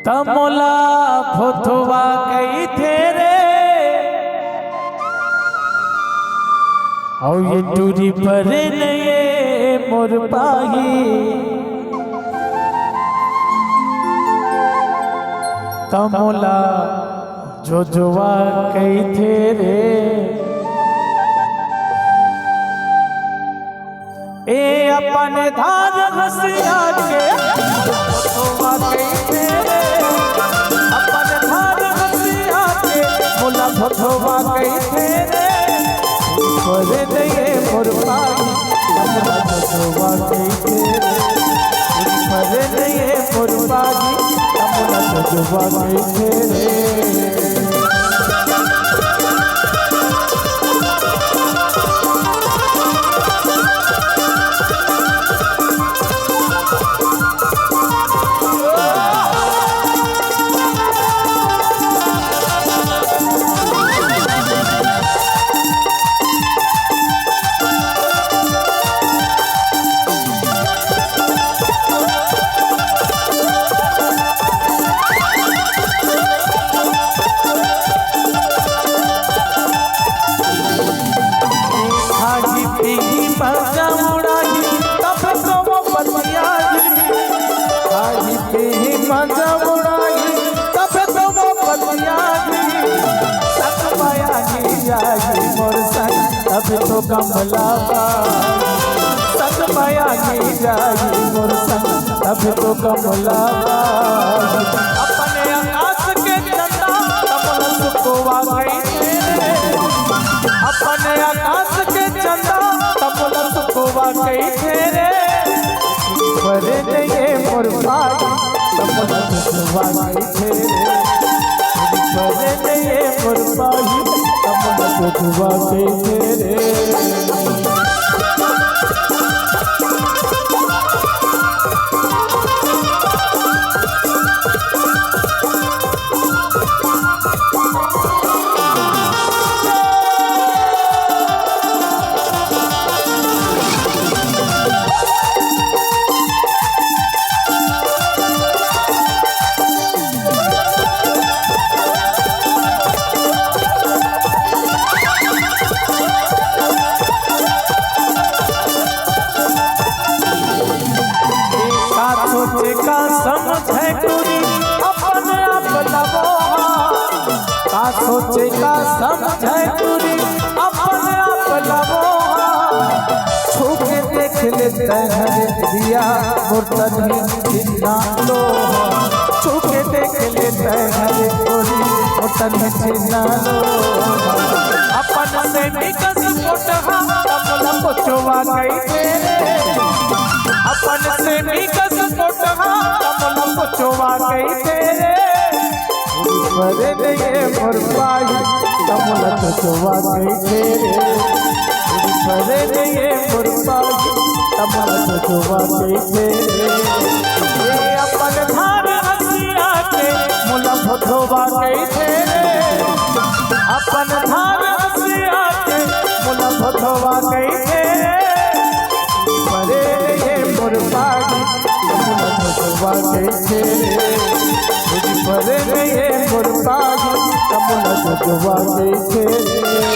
तमोला भोथवा कई थे रे और ये टूरी पर नये मोर पाही तमोला जो जुआ कई थे रे ए अपन धार रसिया के भोथवा कई थे रे अपन धार रसिया के मोला भोथवा कई थे रे करे दे मोर पाही तमोला भोथवा कई थे रे करे दे मोर पाही तमोला भोथवा कई थे रे अभी तो कमलाबा संग माया नहीं जाई मोर संग अभी तो कमलाबा अपने आकाश के चंदा कमल सुखवा गई थे अपने आकाश के चंदा कमल सुखवा गई थे रे बड़े नहीं मोर पाई कमल सुखवा गई थे बड़े नहीं मोर पाई कमल सुखवा गई थे रे का समझे टूरी अपने आप लबो का सोचे का समझे टूरी अपने आप लबो छूके देख लेते हैं दिया मुर्तनी जिन्ना लो छूके देख लेते हैं टूरी मुर्तनी जिन्ना लो अपन से निकस मोटहा कमला पोचवा गई थे अपन से निकस मोटहा कमला पोचवा गई थे बड़े नहीं मोर पाई कमला पोचवा गई थे बड़े नहीं मोर पाई कमला पोचवा गई थे अपन धार हसिया के मोला भोथवा गई थे अपन धार हसिया के मोला भोथवा गई थे बड़े मोर पाई कमला भोथवा गई थे बड़े मोर पाई कमला भोथवा गई थे।